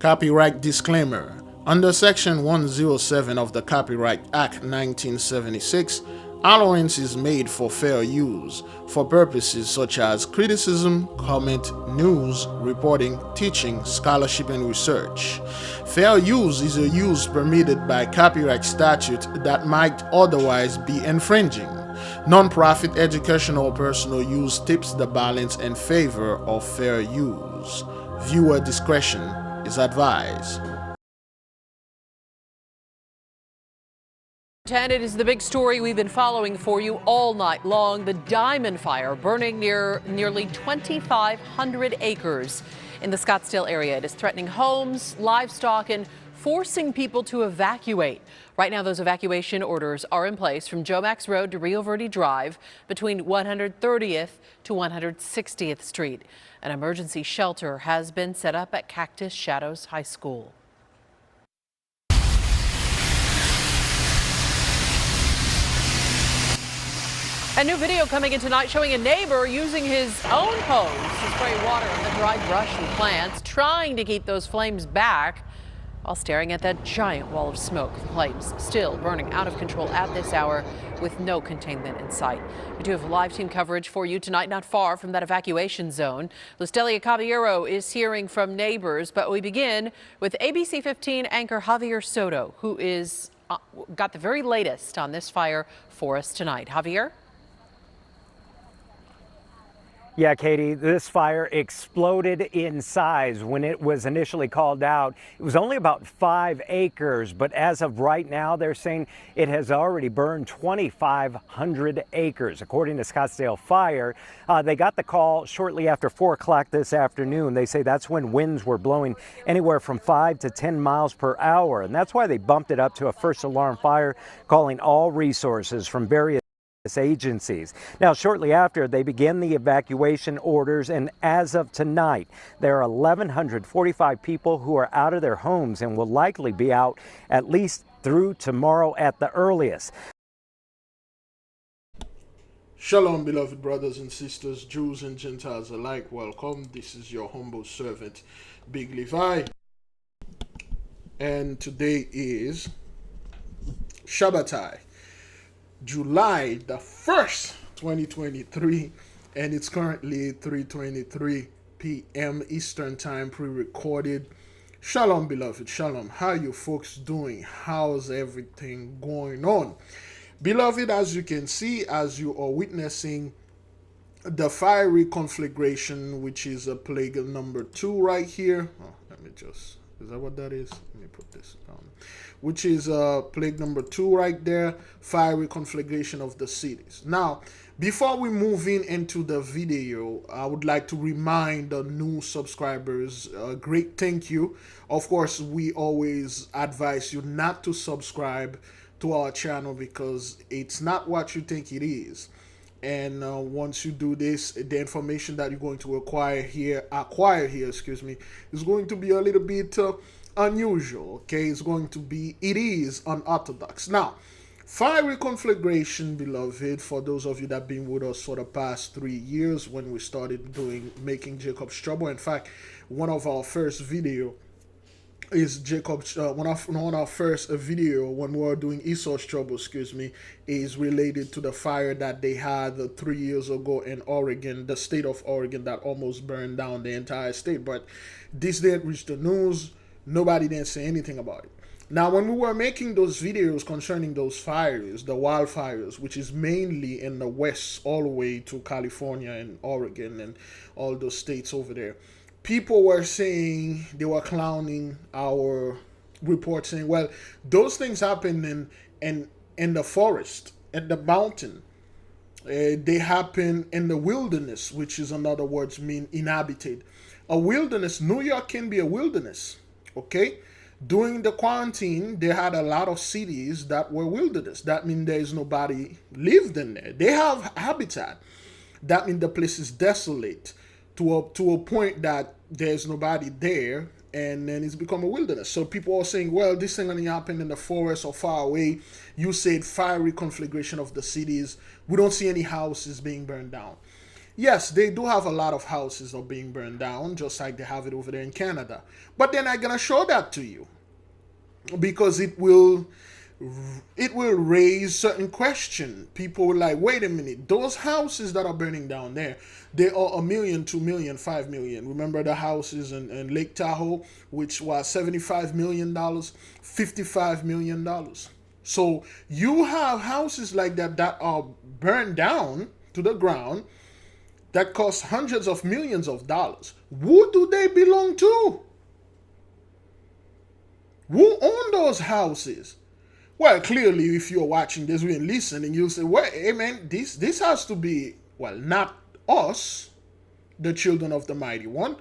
Copyright disclaimer. Under Section 107 of the Copyright Act 1976, allowance is made for fair use for purposes such as criticism, comment, news, reporting, teaching, scholarship, and research. Fair use is a use permitted by copyright statute that might otherwise be infringing. Non-profit educational or personal use tips the balance in favor of fair use. Viewer discretion is advised. 10, it is the big story we've been following for you all night long. The diamond fire burning near nearly 2,500 acres in the Scottsdale area. It is threatening homes, livestock, and forcing people to evacuate. Right now, those evacuation orders are in place from Jomax Road to Rio Verde Drive between 130th to 160th Street. An emergency shelter has been set up at Cactus Shadows High School. A new video coming in tonight showing a neighbor using his own hose to spray water on the dried brush and plants, trying to keep those flames back while staring at that giant wall of smoke. The flames still burning out of control at this hour with no containment in sight. We do have live team coverage for you tonight, not far from that evacuation zone. Lustelia Caballero is hearing from neighbors, but we begin with ABC 15 anchor Javier Soto, who is got the very latest on this fire for us tonight. Javier? Yeah, Katie, this fire exploded in size when it was initially called out. It was only about 5 acres, but as of right now, they're saying it has already burned 2,500 acres. According to Scottsdale Fire, they got the call shortly after 4 o'clock this afternoon. They say that's when winds were blowing anywhere from 5 to 10 miles per hour, and that's why they bumped it up to a first alarm fire, calling all resources from various agencies. Now, shortly after, they began the evacuation orders, and as of tonight, there are 1,145 people who are out of their homes and will likely be out at least through tomorrow at the earliest. Shalom, beloved brothers and sisters, Jews and Gentiles alike. Welcome. This is your humble servant, Big Levi. And today is Shabbatai, July the 1st, 2023, and it's currently 3:23 p.m. Eastern Time, pre-recorded. Shalom, beloved. Shalom. How you folks doing? How's everything going on? Beloved, as you can see, as you are witnessing the fiery conflagration, which is a plague number 2 right here. Is that what that is? Let me put this down. Which is plague number 2 right there, fiery conflagration of the cities. Now, before we move into the video, I would like to remind the new subscribers a great thank you. Of course, we always advise you not to subscribe to our channel because it's not what you think it is. And once you do this, the information that you're going to acquire here, is going to be a little bit unusual. Okay, it is unorthodox. Now, fiery conflagration, beloved, for those of you that have been with us for the past 3 years when we started making Jacob's Trouble. In fact, one of our first video is Jacob's one of our first video when we were doing Esau's Trouble, is related to the fire that they had 3 years ago in Oregon, the state of Oregon, that almost burned down the entire state. But this didn't reach the news. Nobody didn't say anything about it. Now, when we were making those videos concerning those fires, the wildfires, which is mainly in the west all the way to California and Oregon and all those states over there, people were saying, they were clowning our report, saying, well, those things happen in the forest, in the mountain. They happen in the wilderness, which is, in other words, mean inhabited. A wilderness, New York can be a wilderness, okay? During the quarantine, they had a lot of cities that were wilderness. That means there's nobody lived in there. They have habitat. That means the place is desolate to a point that there's nobody there, and then it's become a wilderness. So people are saying, well, this thing only happened in the forest or far away. You said fiery conflagration of the cities. We don't see any houses being burned down. Yes, they do have a lot of houses are being burned down, just like they have it over there in Canada. But they're not gonna show that to you because it will raise certain question. People will like, wait a minute, those houses that are burning down there, they are 1 million, 2 million, 5 million. Remember the houses in Lake Tahoe, which was $75 million, $55 million. So you have houses like that that are burned down to the ground that cost hundreds of millions of dollars. Who do they belong to? Who own those houses? Well, clearly, if you're watching this and listening, you'll say, well, hey man, this has to be, well, not us, the children of the mighty one.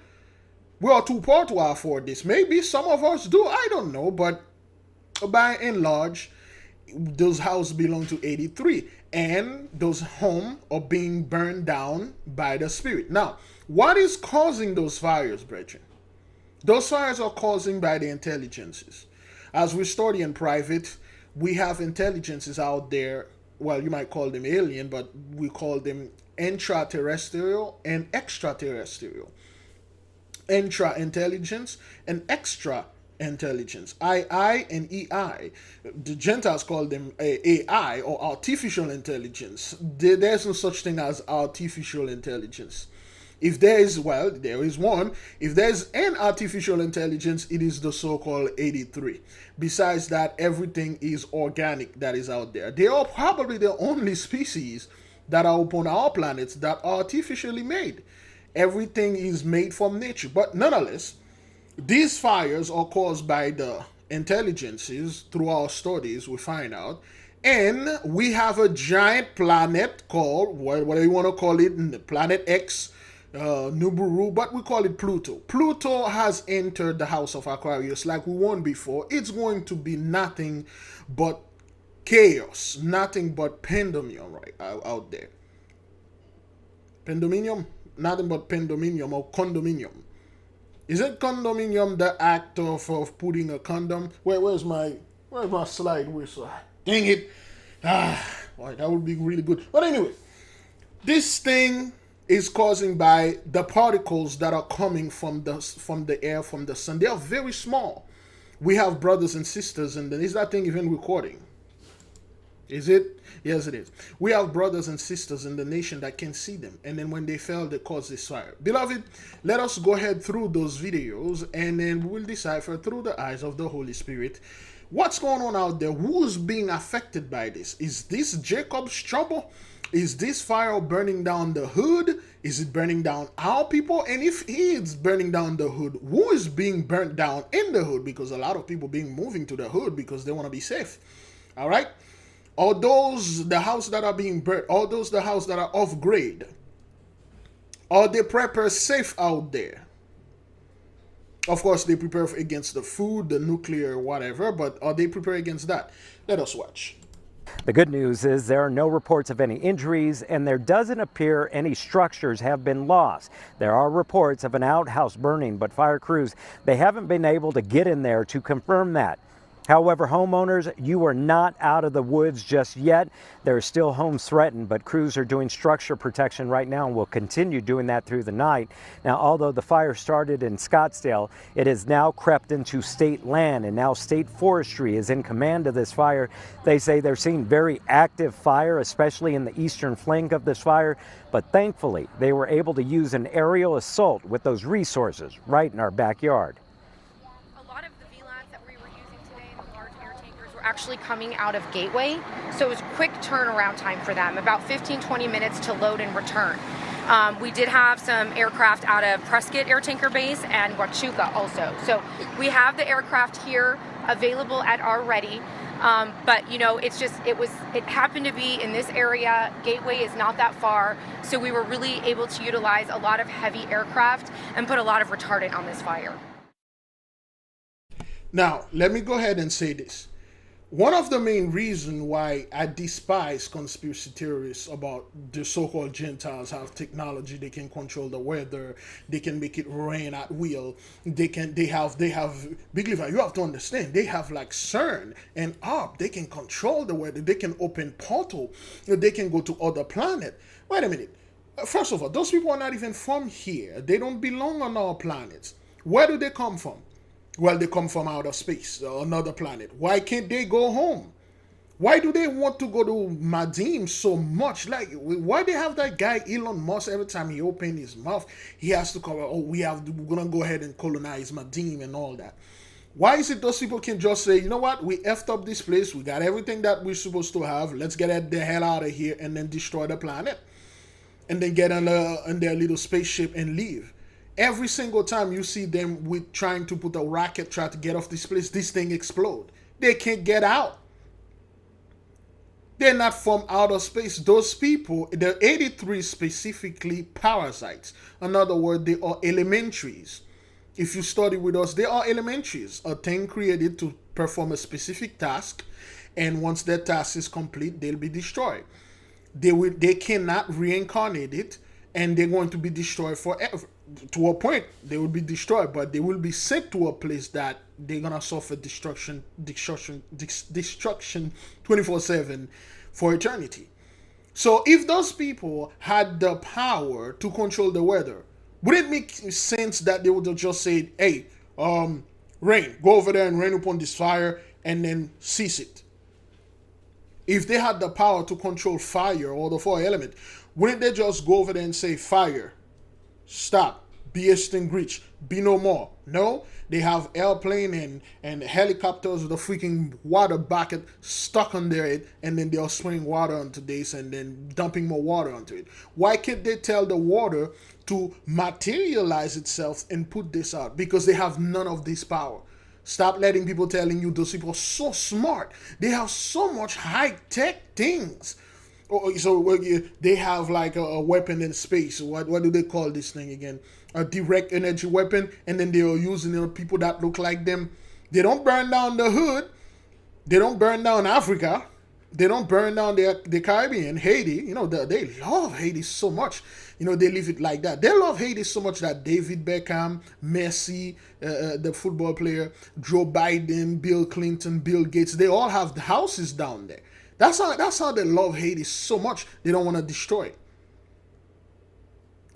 We are too poor to afford this. Maybe some of us do, I don't know, but by and large, those houses belong to 83, and those homes are being burned down by the Spirit. Now, what is causing those fires, brethren? Those fires are caused by the intelligences. As we study in private, we have intelligences out there. Well, you might call them alien, but we call them intraterrestrial and extraterrestrial. Intra-intelligence and extra-intelligence. II and EI. The Gentiles call them AI or artificial intelligence. There's no such thing as artificial intelligence. If there is, well, there is one. If there's an artificial intelligence, it is the so-called 83. Besides that, everything is organic that is out there. They are probably the only species that are upon our planets that are artificially made. Everything is made from nature. But nonetheless, these fires are caused by the intelligences. Through our studies, we find out. And we have a giant planet called, whatever you want to call it, Planet X, Nibiru, but we call it Pluto. Pluto has entered the house of Aquarius like we warned before. It's going to be nothing but chaos, nothing but pandemonium right out there. Pandemonium? Nothing but pandemonium or condominium. Is it condominium the act of putting a condom? Where's my slide whistle? Dang it. Boy, that would be really good. But anyway, this thing is causing by the particles that are coming from the air, from the sun. They are very small. We have brothers and sisters, and is that thing even recording? Is it? Yes, it is. We have brothers and sisters in the nation that can see them, and then when they fell, they cause this fire. Beloved, let us go ahead through those videos, and then we will decipher through the eyes of the Holy Spirit what's going on out there. Who's being affected by this? Is this Jacob's trouble? Is this fire burning down the hood? Is it burning down our people? And if it's burning down the hood, who is being burnt down in the hood? Because a lot of people being moving to the hood because they want to be safe. All right? Are those the house that are being burnt? Are those the house that are off grade? Are they prepared safe out there? Of course, they prepare against the food, the nuclear, whatever, but are they prepared against that? Let us watch. The good news is there are no reports of any injuries, and there doesn't appear any structures have been lost. There are reports of an outhouse burning, but fire crews, they haven't been able to get in there to confirm that. However, homeowners, you are not out of the woods just yet. There are still homes threatened, but crews are doing structure protection right now and will continue doing that through the night. Now, although the fire started in Scottsdale, it has now crept into state land, and now state forestry is in command of this fire. They say they're seeing very active fire, especially in the eastern flank of this fire, but thankfully they were able to use an aerial assault with those resources right in our backyard. Actually coming out of Gateway, so it was quick turnaround time for them, about 15-20 minutes to load and return. We did have some aircraft out of Prescott Air Tanker Base and Huachuca also, so we have the aircraft here available at our ready, but you know, it happened to be in this area. Gateway is not that far, so we were really able to utilize a lot of heavy aircraft and put a lot of retardant on this fire. Now, let me go ahead and say this. One of the main reasons why I despise conspiracy theorists about the so-called Gentiles have technology, they can control the weather, they can make it rain at will, they have big lever. You have to understand, they have like CERN and UP, they can control the weather, they can open portal, they can go to other planet. Wait a minute. First of all, those people are not even from here. They don't belong on our planet. Where do they come from? Well, they come from outer space, another planet. Why can't they go home? Why do they want to go to Madim so much? Like, why they have that guy Elon Musk? Every time he opens his mouth, he has to cover. Oh, we're gonna go ahead and colonize Madim and all that. Why is it those people can just say, you know what, we effed up this place, we got everything that we're supposed to have, let's get the hell out of here and then destroy the planet, and then get on their little spaceship and leave. Every single time you see them with trying to put a rocket, try to get off this place, this thing explode. They can't get out. They're not from outer space. Those people, the 83 specifically parasites. In other words, they are elementaries. If you study with us, they are elementaries. A thing created to perform a specific task, and once that task is complete, they'll be destroyed. They cannot reincarnate it, and they're going to be destroyed forever. To a point, they will be destroyed, but they will be sent to a place that they're gonna suffer destruction 24/7 for eternity. So if those people had the power to control the weather, would it make sense that they would have just said, hey, rain, go over there and rain upon this fire and then cease it? If they had the power to control fire or the fire element, wouldn't they just go over there and say, fire, stop, be extinguished, be no more? No, they have airplane and helicopters with a freaking water bucket stuck on their head, and then they're spraying water onto this and then dumping more water onto it. Why can't they tell the water to materialize itself and put this out? Because they have none of this power. Stop letting people telling you those people are so smart. They have so much high-tech things. So they have like a weapon in space. What do they call this thing again? A direct energy weapon. And then they are using people that look like them. They don't burn down the hood. They don't burn down Africa. They don't burn down the Caribbean, Haiti. They love Haiti so much. They leave it like that. They love Haiti so much that David Beckham, Messi, the football player, Joe Biden, Bill Clinton, Bill Gates, they all have houses down there. That's how they love Haiti so much. They don't want to destroy it.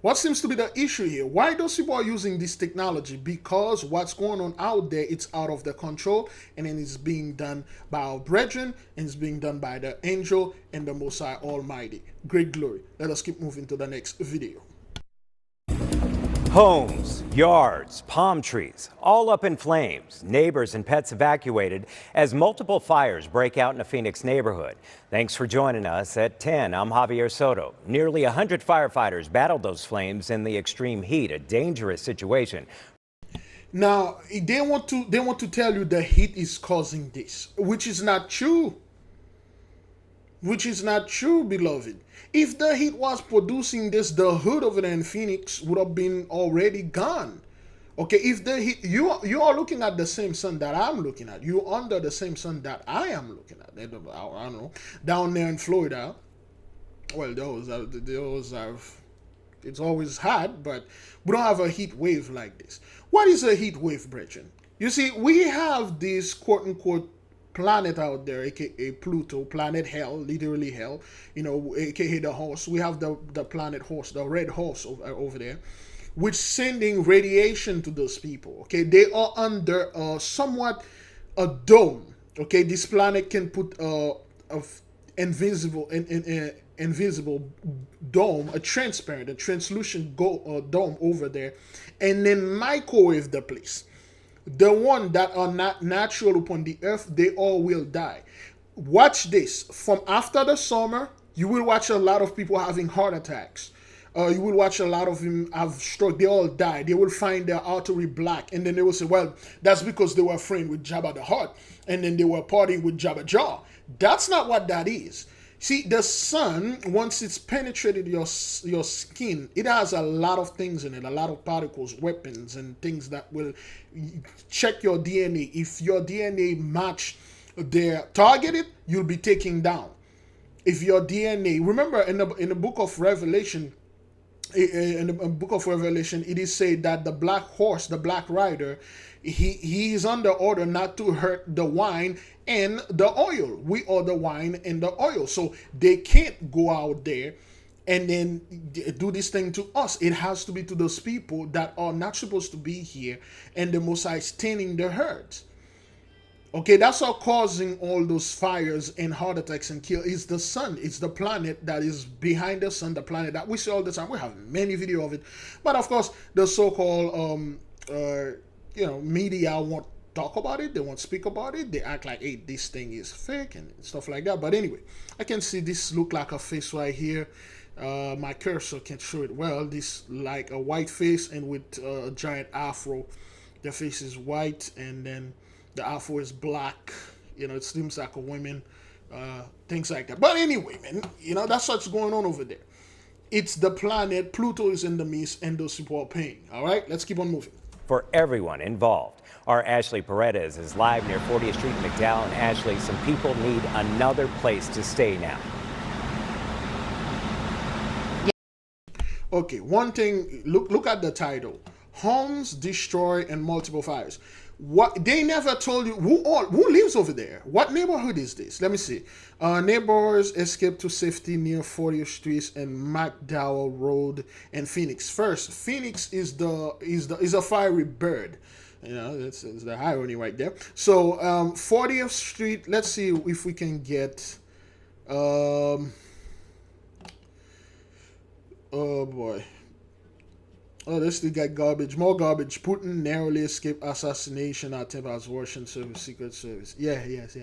What seems to be the issue here? Why those people are using this technology? Because what's going on out there, it's out of their control, and then it's being done by our brethren, and it's being done by the angel and the Most High Almighty. Great glory. Let us keep moving to the next video. Homes, yards, palm trees, all up in flames. Neighbors and pets evacuated as multiple fires break out in a Phoenix neighborhood. Thanks for joining us at 10. I'm Javier Soto. Nearly 100 firefighters battled those flames in the extreme heat, a dangerous situation. Now, they want to tell you the heat is causing this, which is not true. Which is not true, beloved. If the heat was producing this, the hood over there in Phoenix would have been already gone. Okay, if the heat, you are looking at the same sun that I'm looking at. You're under the same sun that I am looking at. I don't know. Down there in Florida, well, those are, it's always hot, but we don't have a heat wave like this. What is a heat wave, brethren? You see, we have this quote-unquote planet out there, aka Pluto, planet hell, literally hell, aka the horse. We have the planet horse, the red horse over there, which sending radiation to those people. Okay, they are under somewhat a dome. Okay, this planet can put a invisible dome, a transparent, a translucent dome over there, and then microwave the place. The one that are not natural upon the earth, they all will die. Watch this. From after the summer, you will watch a lot of people having heart attacks. You will watch a lot of them have stroke. They all die. They will find their artery black. And then they will say, well, that's because they were friends with Jabba the Hutt. And then they were partying with Jabba Jaw. That's not what that is. See, the sun, once it's penetrated your skin, it has a lot of things in it, a lot of particles, weapons, and things that will check your DNA. If your DNA match their targeted, you'll be taken down. If your DNA, remember in the book of Revelation, it is said that the black horse, the black rider, he is under order not to hurt the wine and the oil. We are the wine and the oil. So they can't go out there and then do this thing to us. It has to be to those people that are not supposed to be here, and the Most High is tending their herds. Okay, that's all causing all those fires and heart attacks and kill. It's the sun. It's the planet that is behind the sun, the planet that we see all the time. We have many video of it. But of course, the so-called media won't talk about it. They won't speak about it. They act like, hey, this thing is fake and stuff like that. But anyway, I can see this look like a face right here. My cursor can show it well. This like a white face and with a giant afro. The face is white and then the afro is black. It seems like a woman. Things like that. But anyway, man, that's what's going on over there. It's the planet. Pluto is in the midst and those people are paying. All right, let's keep on moving. For everyone involved, our Ashley Paredes is live near 40th Street in McDowell. And Ashley, some people need another place to stay now. Okay, one thing, look at the title. Homes destroyed and multiple fires. What they never told you who lives over there. What neighborhood is this? Let me see. Neighbors escaped to safety near 40th Street and McDowell Road and Phoenix. First, Phoenix is a fiery bird. That's the irony right there. So 40th Street. Let's see if we can get. Oh boy. Oh, this still got garbage. More garbage. Putin narrowly escaped assassination attempt as Russian service, Secret Service. Yes.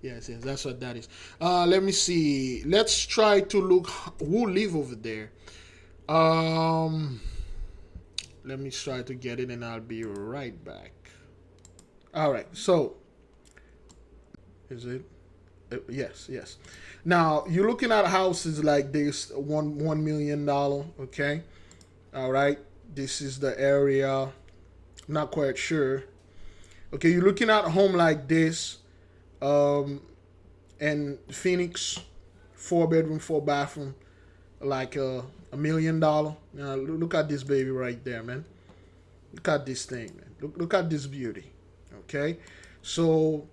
That's what that is. Let me see. Let's try to look who live over there. Let me try to get it and I'll be right back. All right. So, is it? Yes. Now, you're looking at houses like this, $1 million, okay? All right. This is the area. Not quite sure. Okay, you're looking at a home like this, and Phoenix, 4-bedroom, 4-bathroom, like $1 million. Now look at this baby right there, man. Look at this thing, man. Look at this beauty. Okay, so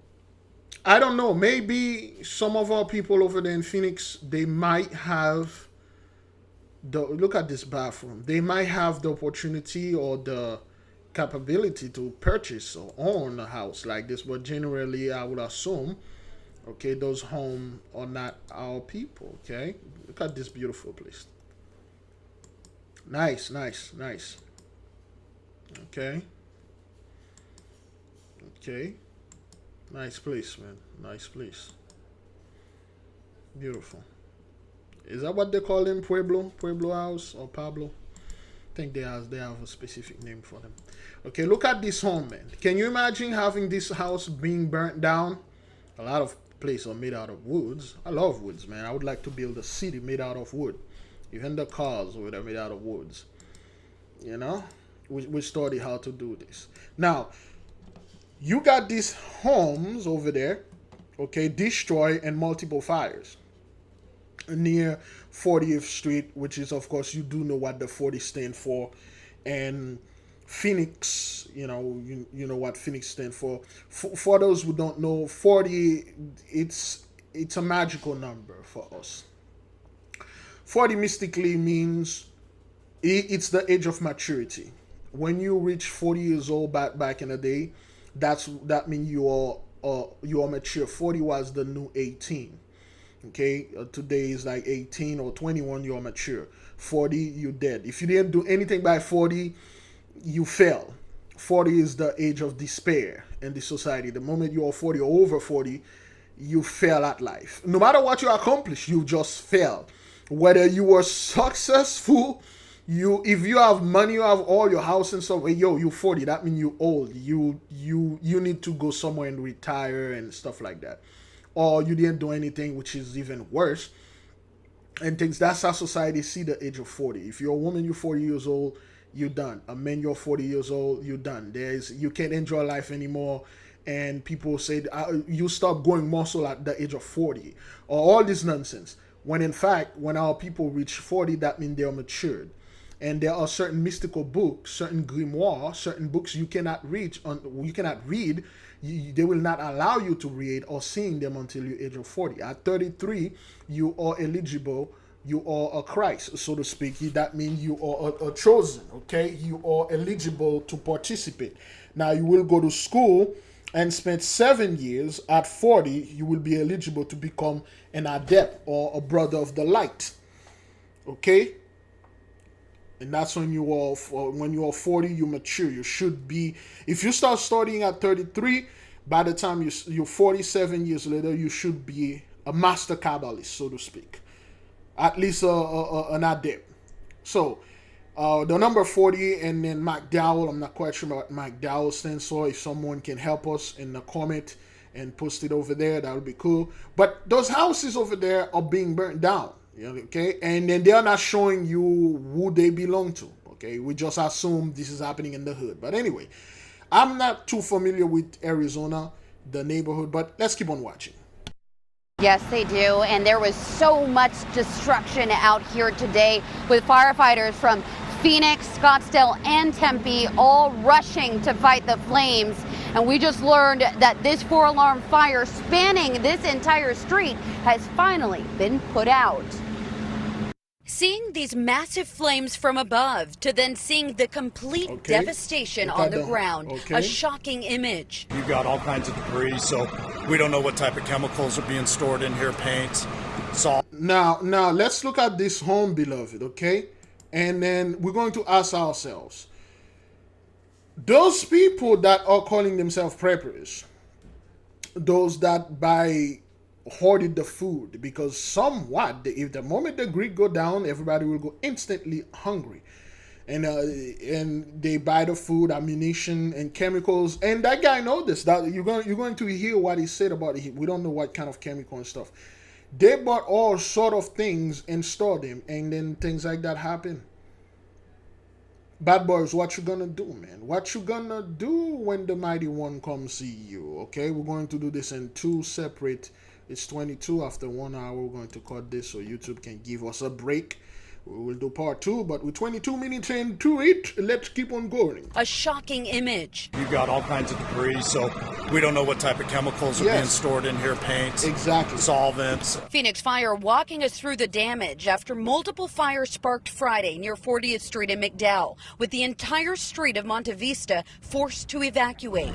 I don't know. Maybe some of our people over there in Phoenix, they might have. Look at this bathroom. They might have the opportunity or the capability to purchase or own a house like this, but generally I would assume, okay, those homes are not our people. Okay, look at this beautiful place. Nice. Okay, nice place, man. Nice place. Beautiful. Is that what they call them? Pueblo house or Pablo? I think they have a specific name for them. Okay, look at this home, man. Can you imagine having this house being burnt down? A lot of places are made out of woods. I love woods, man. I would like to build a city made out of wood. Even the cars were made out of woods. We study how to do this. Now, you got these homes over there, okay, destroyed and multiple fires near 40th Street, which is, of course, you do know what the 40 stand for, and Phoenix, you know what Phoenix stand for. For those who don't know, 40, it's a magical number for us. 40 mystically means it's the age of maturity. When you reach 40 years old back in the day, that means you are mature. 40 was the new 18. Okay, today is like 18 or 21, you're mature. 40, you're dead. If you didn't do anything by 40, you fail. 40 is the age of despair in the society. The moment you are 40 or over 40, you fail at life. No matter what you accomplish, you just fail. Whether you were successful, if you have money, you have all your house and stuff. You're 40. That means you're old. You need to go somewhere and retire and stuff like that. Or you didn't do anything, which is even worse. And things. That's how society see the age of 40. If you're a woman, you're 40 years old, you're done. A man, you're 40 years old, you're done. You can't enjoy life anymore. And people say you stop going muscle at the age of 40, or all this nonsense. When in fact, when our people reach 40, that means they're matured. And there are certain mystical books, certain grimoires, certain books you cannot read. They will not allow you to read or sing them until you're age of 40. At 33, you are eligible you are a Christ, so to speak. That means you are a chosen, okay? You are eligible to participate. Now, you will go to school and spend 7 years. At 40, you will be eligible to become an adept or a brother of the light, okay? And that's when you are 40, you mature. You should be, if you start studying at 33, by the time you're 47 years later, you should be a master Kabbalist, so to speak. At least an adept. So, the number 40 and then McDowell, I'm not quite sure what McDowell stands for. If someone can help us in the comment and post it over there, that would be cool. But those houses over there are being burnt down, okay? And then they are not showing you who they belong to, okay? We just assume this is happening in the hood. But anyway, I'm not too familiar with Arizona, the neighborhood, but let's keep on watching. Yes, they do. And there was so much destruction out here today with firefighters from Phoenix, Scottsdale, and Tempe all rushing to fight the flames. And we just learned that this 4-alarm fire spanning this entire street has finally been put out. Seeing these massive flames from above to then seeing the complete devastation on the ground, a shocking image. You've got all kinds of debris, so we don't know what type of chemicals are being stored in here, paints, salt. Now let's look at this home, beloved, okay? And then we're going to ask ourselves, those people that are calling themselves preppers, those that hoarded the food, because somewhat, if the moment the greed go down, everybody will go instantly hungry, and they buy the food, ammunition, and chemicals. And that guy know this. That you're going to hear what he said about it. We don't know what kind of chemical and stuff. They bought all sort of things and stored them, and then things like that happen. Bad boys, what you gonna do, man? What you gonna do when the mighty one comes see you? Okay, we're going to do this in 2 separate. It's 22. After 1 hour, we're going to cut this so YouTube can give us a break. We will do part 2, but with 22 minutes into it, let's keep on going. A shocking image. You've got all kinds of debris, so we don't know what type of chemicals are being stored in here, paints, solvents. Phoenix Fire walking us through the damage after multiple fires sparked Friday near 40th Street in McDowell, with the entire street of Monte Vista forced to evacuate.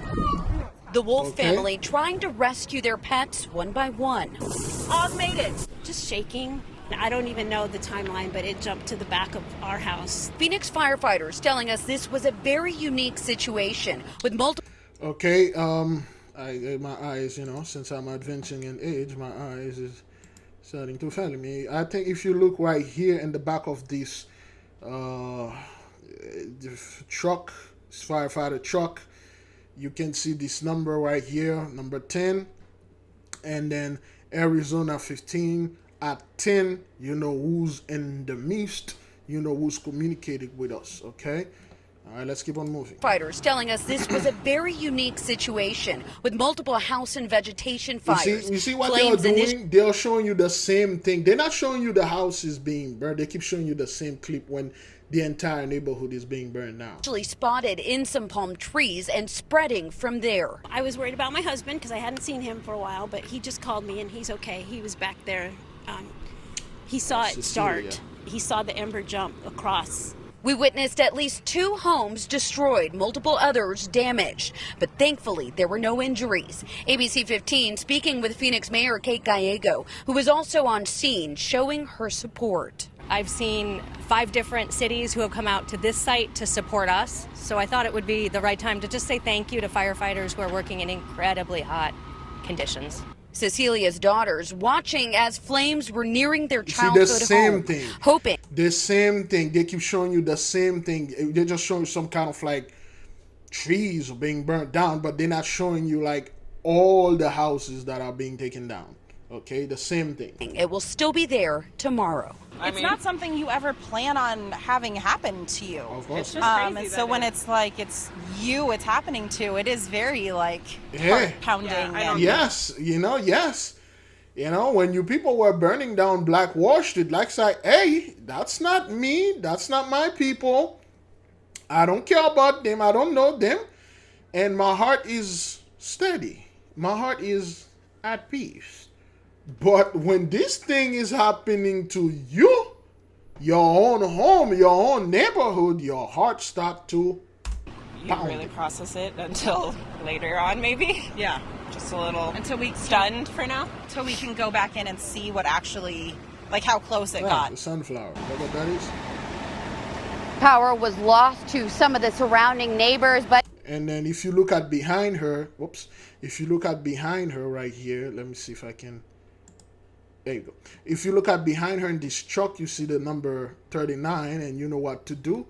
The Wolf family trying to rescue their pets one by one. Oz made it. Just shaking. I don't even know the timeline, but it jumped to the back of our house. Phoenix firefighters telling us this was a very unique situation with multiple. Okay, my eyes, since I'm advancing in age, my eyes is starting to fail me. I think if you look right here in the back of this the truck, firefighter truck, you can see this number right here, number 10, and then Arizona 15. At 10, you know who's in the midst, you know who's communicating with us, okay? All right, let's keep on moving. Fighters telling us this was a very unique situation with multiple house and vegetation fires. You see what they're doing? They're showing you the same thing. They're not showing you the houses being burned. They keep showing you the same clip when the entire neighborhood is being burned now. Actually spotted in some palm trees and spreading from there. I was worried about my husband because I hadn't seen him for a while, but he just called me and he's okay. He was back there. He saw it start. He saw the ember jump across. We witnessed at least 2 homes destroyed, multiple others damaged, but thankfully there were no injuries. ABC 15 speaking with Phoenix Mayor Kate Gallego, who was also on scene showing her support. I've seen 5 different cities who have come out to this site to support us, so I thought it would be the right time to just say thank you to firefighters who are working in incredibly hot conditions. Cecilia's daughters watching as flames were nearing their childhood the same home, thing. hoping. The same thing. They keep showing you the same thing. They're just showing you some kind of like trees are being burnt down, but they're not showing you like all the houses that are being taken down. Okay, the same thing. It will still be there tomorrow. It's not something you ever plan on having happen to you. Of course. And so when it's like it's you it's happening to, it is very like heart pounding. Yes, yes. When you people were burning down Black Wall Street, like say, hey, that's not me, that's not my people. I don't care about them, I don't know them. And my heart is steady. My heart is at peace. But when this thing is happening to you, your own home, your own neighborhood, your heart start to pound. You really process it until later on, maybe? Yeah. Just a little until we stunned for now. Until we can go back in and see what actually, like how close it got. The sunflower. Look what that is. Power was lost to some of the surrounding neighbors, but... And then if you look at behind her, whoops, if you look at behind her right here, let me see if I can, there you go. If you look at behind her in this truck, you see the number 39, and you know what to do.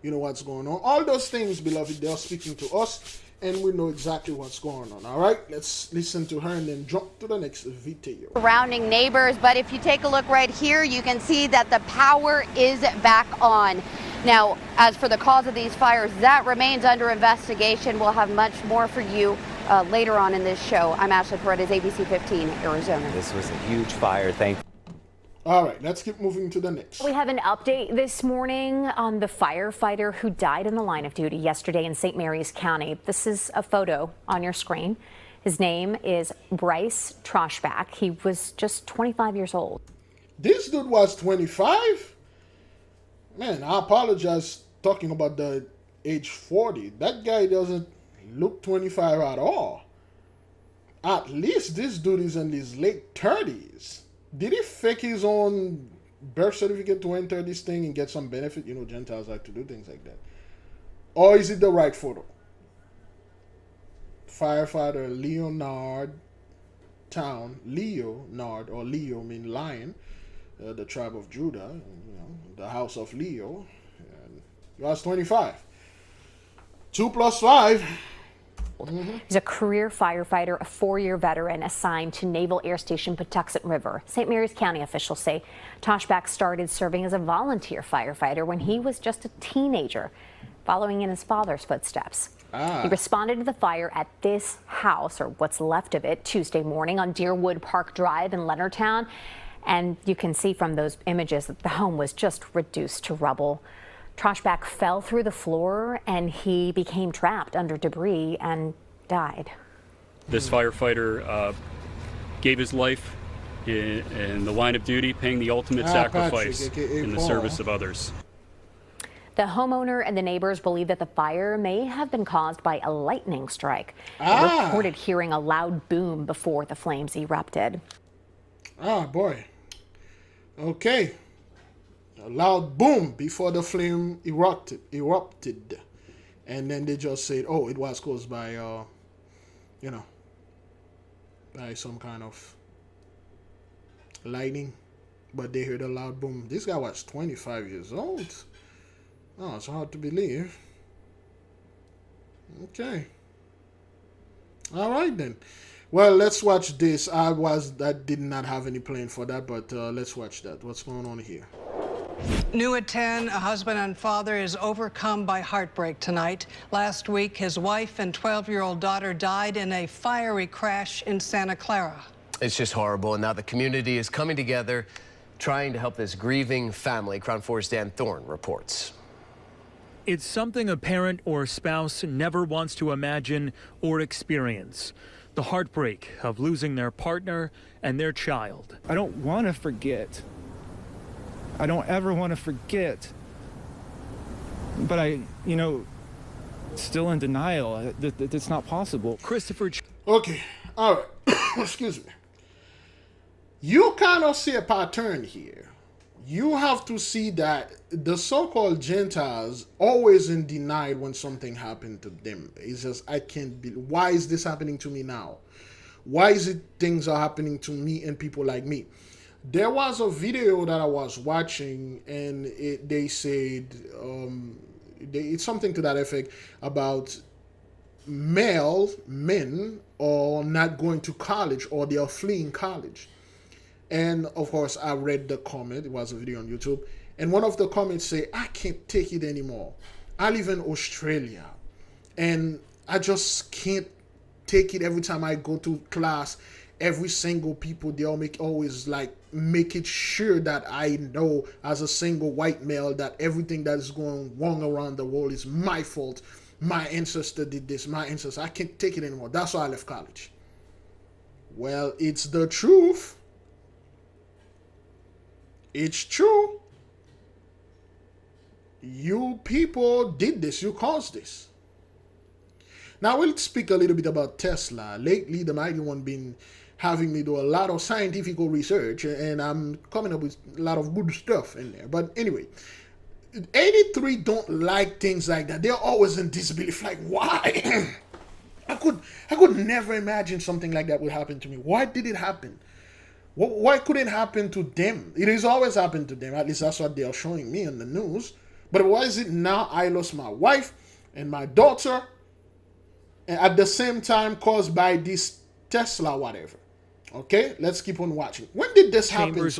You know what's going on. All those things, beloved, they're speaking to us, and we know exactly what's going on. All right, let's listen to her and then jump to the next video. Surrounding neighbors, but if you take a look right here, you can see that the power is back on. Now, as for the cause of these fires, that remains under investigation. We'll have much more for you later on in this show. I'm Ashley Paredes, ABC 15, Arizona. This was a huge fire. Thank you. All right, let's keep moving to the next. We have an update this morning on the firefighter who died in the line of duty yesterday in St. Mary's County. This is a photo on your screen. His name is Bryce Troshback. He was just 25 years old. This dude was 25? Man, I apologize talking about the age 40. That guy doesn't look 25 at all. At least this dude is in his late 30s. Did he fake his own birth certificate to enter this thing and get some benefit? You know, Gentiles like to do things like that. Or is it the right photo? Firefighter Leonard Town, Leonard, or Leo mean lion, the tribe of Judah, you know, the house of Leo. And he was 25. 2 plus 5. He's a career firefighter, a 4-year veteran assigned to Naval Air Station Patuxent River. St. Mary's County officials say Troshback started serving as a volunteer firefighter when he was just a teenager, following in his father's footsteps. He responded to the fire at this house, or what's left of it, Tuesday morning on Deerwood Park Drive in Leonardtown. And you can see from those images that the home was just reduced to rubble. Troshback fell through the floor and he became trapped under debris and died. This firefighter gave his life in the line of duty, paying the ultimate sacrifice in the service of others. The homeowner and the neighbors believe that the fire may have been caused by a lightning strike. They reported hearing a loud boom before the flames erupted. Ah, boy. Okay. A loud boom before the flame erupted. And then they just said, oh, it was caused by, you know, by some kind of lightning. But they heard a loud boom. This guy was 25 years old. Oh, it's hard to believe. Okay. All right, then. Well, let's watch this. I did not have any plan for that, but let's watch that. What's going on here? New at 10, a husband and father is overcome by heartbreak tonight. Last week, his wife and 12-year-old daughter died in a fiery crash in Santa Clara. It's just horrible, and now the community is coming together, trying to help this grieving family. Crown 4's Dan Thorne reports. It's something a parent or spouse never wants to imagine or experience. The heartbreak of losing their partner and their child. I don't want to forget. I don't ever want to forget. But still in denial. It's not possible. Christopher. Okay. All right. Excuse me. You kind of see a pattern here. You have to see that the so-called Gentiles always in denial when something happened to them. It's just, I can't believe, why is this happening to me now? Why is it things are happening to me and people like me? There was a video that I was watching, and they said, it's something to that effect about men are not going to college, or they are fleeing college. And of course, I read the comment. It was a video on YouTube. And one of the comments say, I can't take it anymore. I live in Australia and I just can't take it. Every time I go to class, every single people, they all always make it sure that I know as a single white male that everything that is going wrong around the world is my fault. My ancestor did this, my ancestor. I can't take it anymore. That's why I left college. Well, it's the truth. It's true. You people did this. You caused this. Now we'll speak a little bit about Tesla. Lately, the mighty one been having me do a lot of scientific research, and I'm coming up with a lot of good stuff in there. But anyway, 83 don't like things like that. They're always in disbelief. Like, why? I could never imagine something like that would happen to me. Why did it happen? Why couldn't it happen to them? It has always happened to them. At least that's what they are showing me on the news. But why is it now I lost my wife and my daughter, and at the same time caused by this Tesla whatever? Okay, let's keep on watching. When did this happen?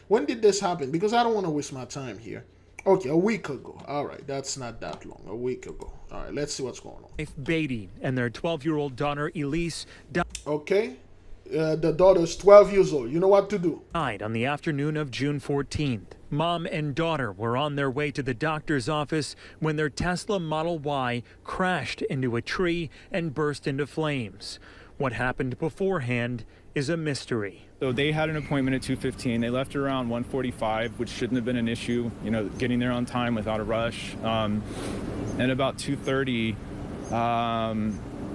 When did this happen? Because I don't want to waste my time here. Okay, a week ago. All right, that's not that long. A week ago. All right, let's see what's going on. Wife Beatty and their 12-year-old daughter Elise okay, the daughter's 12 years old. You know what to do. Died on the afternoon of June 14th. Mom and daughter were on their way to the doctor's office when their Tesla Model Y crashed into a tree and burst into flames. What happened beforehand is a mystery. So they had an appointment at 2:15. They left around 1:45, which shouldn't have been an issue, you know, getting there on time without a rush. And about 2:30,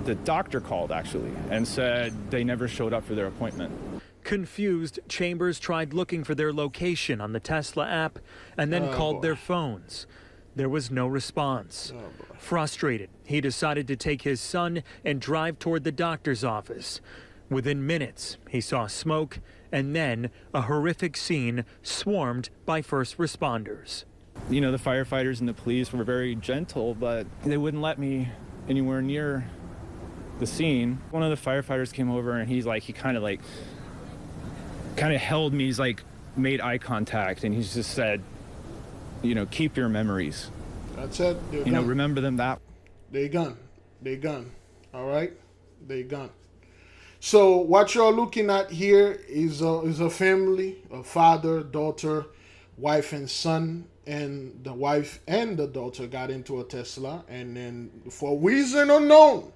the doctor called actually and said they never showed up for their appointment. Confused, Chambers tried looking for their location on the Tesla app and then called their phones. There was no response. Frustrated, he decided to take his son and drive toward the doctor's office. Within minutes, he saw smoke and then a horrific scene swarmed by first responders. You know, the firefighters and the police were very gentle, but they wouldn't let me anywhere near the scene. One of the firefighters came over and he kind of held me. He's like, made eye contact, and he just said, you know, keep your memories. That's it. You know, remember them that. They gone. All right, they gone. So what you're looking at here is a family, a father, daughter, wife, and son. And the wife and the daughter got into a Tesla, and then for reason unknown,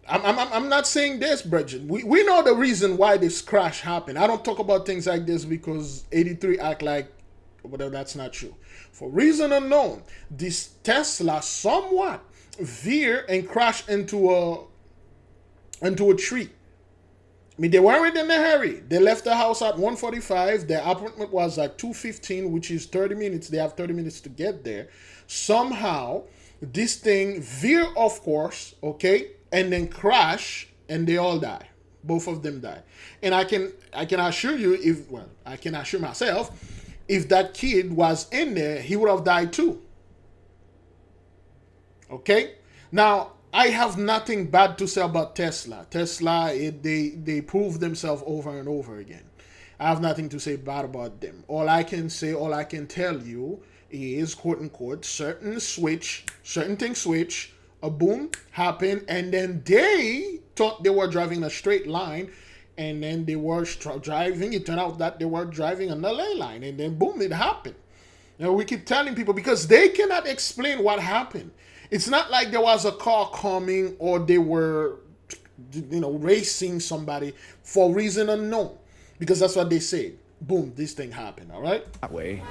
I'm not saying this, Bridget. We know the reason why this crash happened. I don't talk about things like this because 83 act like whatever. That's not true. For reason unknown, this Tesla somewhat veered and crashed into a tree. I mean, they weren't in a hurry. They left the house at 1:45. Their appointment was at 2:15, which is 30 minutes. They have 30 minutes to get there. Somehow, this thing veered off course, okay, and then crash, and they all die. Both of them die. And I can assure you, I can assure myself, if that kid was in there, he would have died too. Okay? Now, I have nothing bad to say about Tesla. Tesla, they prove themselves over and over again. I have nothing to say bad about them. All I can tell you is, quote unquote, certain things switch, a boom happened, and then they thought they were driving a straight line, and then they were driving. It turned out that they were driving on the lane line, and then boom, it happened. Now we keep telling people because they cannot explain what happened. It's not like there was a car coming or they were, racing somebody for reason unknown, because that's what they said. Boom, this thing happened. All right. That way,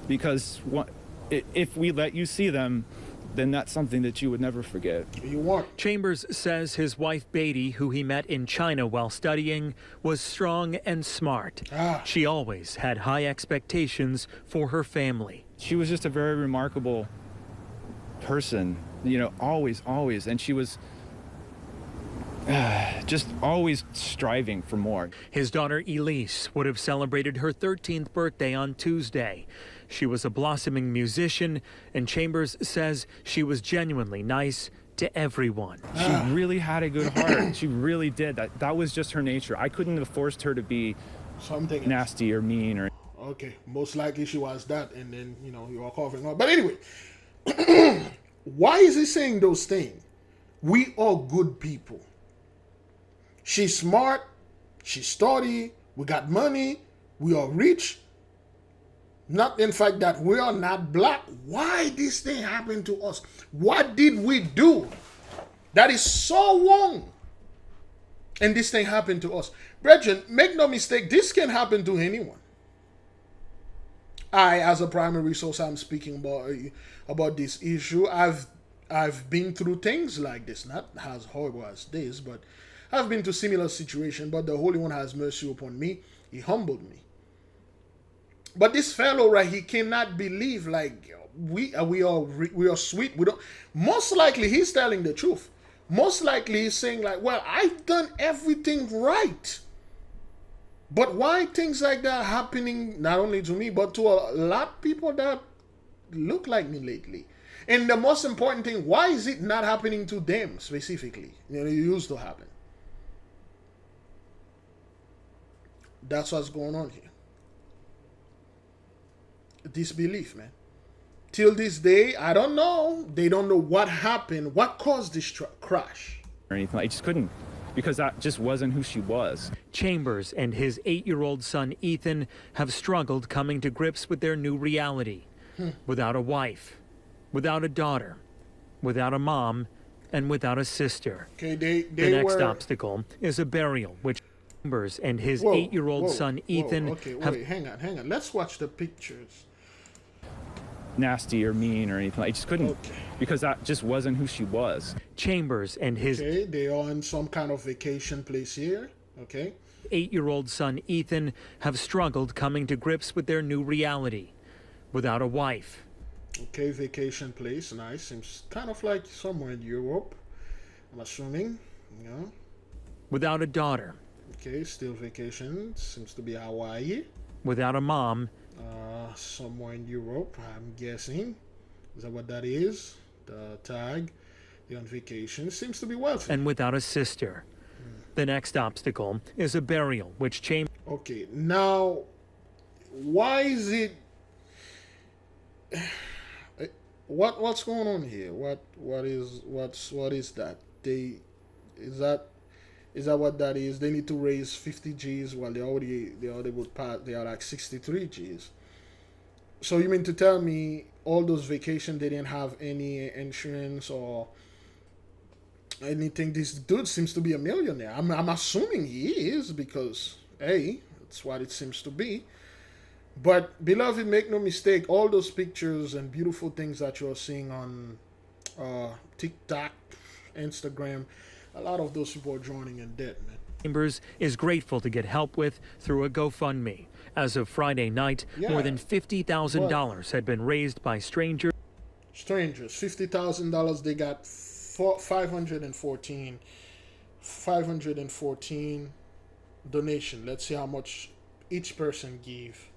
because if we let you see them, then that's something that you would never forget. You want. Chambers says his wife Beatty, who he met in China while studying, was strong and smart. She always had high expectations for her family. She was just a very remarkable person, always, and she was just always striving for more. His daughter Elise would have celebrated her 13th birthday on Tuesday. She was a blossoming musician, and Chambers says she was genuinely nice to everyone. She really had a good heart. She really did. That was just her nature. I couldn't have forced her to be something nasty or mean or. Okay, most likely she was that, and then you are covering up. But anyway, why is he saying those things? We are good people. She's smart. She study. We got money. We are rich. Not in fact that we are not black. Why this thing happened to us? What did we do that is so wrong? And this thing happened to us. Brethren, make no mistake, this can happen to anyone. as a primary source, I'm speaking about this issue. I've been through things like this, not as horrible as this, but I've been to similar situation. But the Holy One has mercy upon me. He humbled me. But this fellow, right, he cannot believe like we are sweet. We don't. Most likely, he's telling the truth. Most likely, he's saying like, well, I've done everything right. But why things like that happening not only to me, but to a lot of people that look like me lately? And the most important thing, why is it not happening to them specifically? You know, it used to happen. That's what's going on here. Disbelief, man. Till this day, I don't know. They don't know what happened, what caused this crash. Or anything. I just couldn't, because that just wasn't who she was. Chambers and his 8-year-old son Ethan have struggled coming to grips with their new reality. Without a wife, without a daughter, without a mom, and without a sister. Okay, the next obstacle is a burial, which Chambers and his 8-year-old son Ethan have... hang on. Let's watch the pictures. Nasty or mean or anything. I just couldn't, because that just wasn't who she was. Chambers and his... Okay, they are in some kind of vacation place here. Okay. 8-year-old son Ethan have struggled coming to grips with their new reality. Without a wife. Okay, vacation place, nice. Seems kind of like somewhere in Europe, I'm assuming. Yeah. Without a daughter. Okay, still vacation. Seems to be Hawaii. Without a mom. Somewhere in Europe, I'm guessing. Is that what that is? The tag. They're on vacation. Seems to be wealthy. And without a sister. The next obstacle is a burial, which Chambers... Okay, now, why is it... What's going on here? What is that? Is that what that is? They need to raise 50 G's while they would pass. They are like 63 G's. So you mean to tell me all those vacations they didn't have any insurance or anything? This dude seems to be a millionaire. I'm assuming he is, because hey, that's what it seems to be. But beloved, make no mistake, all those pictures and beautiful things that you're seeing on TikTok, Instagram, a lot of those people are drowning in debt, man. Chambers is grateful to get help with through a GoFundMe. As of Friday night, more than $50,000 had been raised by strangers. $50,000. They got 514 donation. Let's see how much each person gave.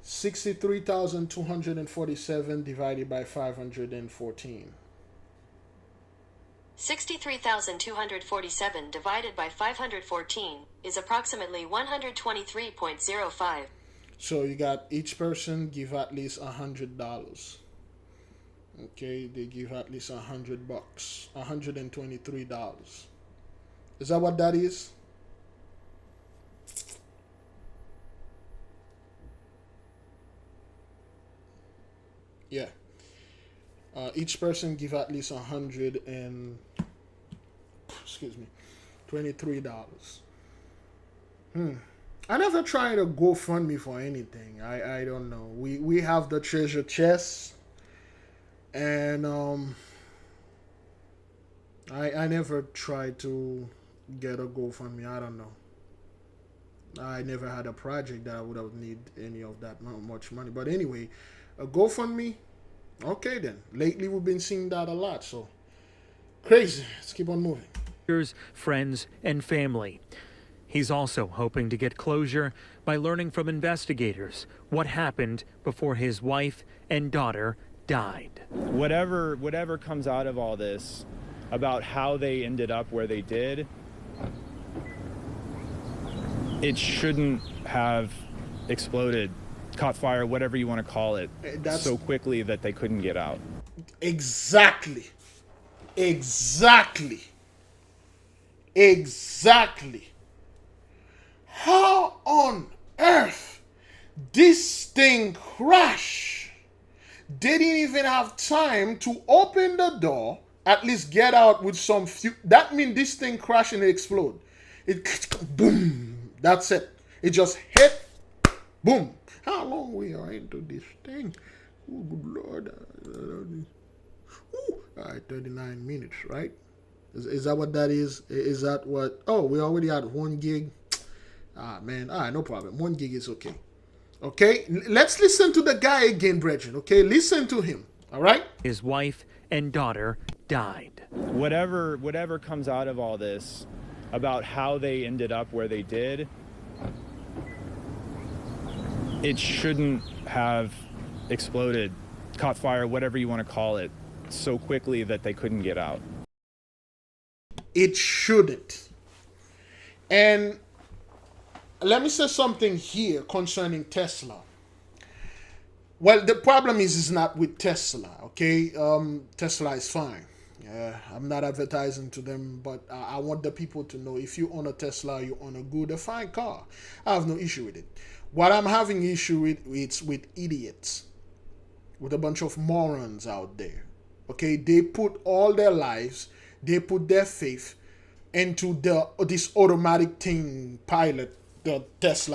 63,247 divided by 514. 63,247 divided by 514 is approximately 123.05. So you got each person give at least $100. Okay, they give at least $100, $123. Is that what that is? Yeah. Each person give at least $23. I never tried to GoFundMe for anything. I don't know. We have the treasure chest, and I never tried to get a GoFundMe. I don't know. I never had a project that I would have need any of that much money. But anyway, a GoFundMe. Okay then. Lately we've been seeing that a lot, so crazy. Let's keep on moving. Friends, and family. He's also hoping to get closure by learning from investigators what happened before his wife and daughter died. Whatever comes out of all this about how they ended up where they did, it shouldn't have exploded, caught fire, whatever you want to call it, so quickly that they couldn't get out. Exactly. How on earth this thing crashed? They didn't even have time to open the door, at least get out with some few. That means this thing crashed and it explode. It boom. That's it. It just hit Boom. How long we are into this thing? Oh, good Lord. All right, 39 minutes, right? Is that what that is? Is that what? Oh, we already had 1 gig. Ah, man. All right, no problem. 1 gig is okay. Okay, let's listen to the guy again, brethren. Okay, listen to him. All right? His wife and daughter died. Whatever comes out of all this about how they ended up where they did, it shouldn't have exploded, caught fire, whatever you want to call it, so quickly that they couldn't get out. It shouldn't. And let me say something here concerning Tesla. Well, the problem is not with Tesla, okay? Tesla is fine. I'm not advertising to them, but I want the people to know if you own a Tesla, you own a good, a fine car. I have no issue with it. What I'm having issue with, it's with idiots, with a bunch of morons out there, okay? They put all their lives, they put their faith into this automatic thing pilot, the Tesla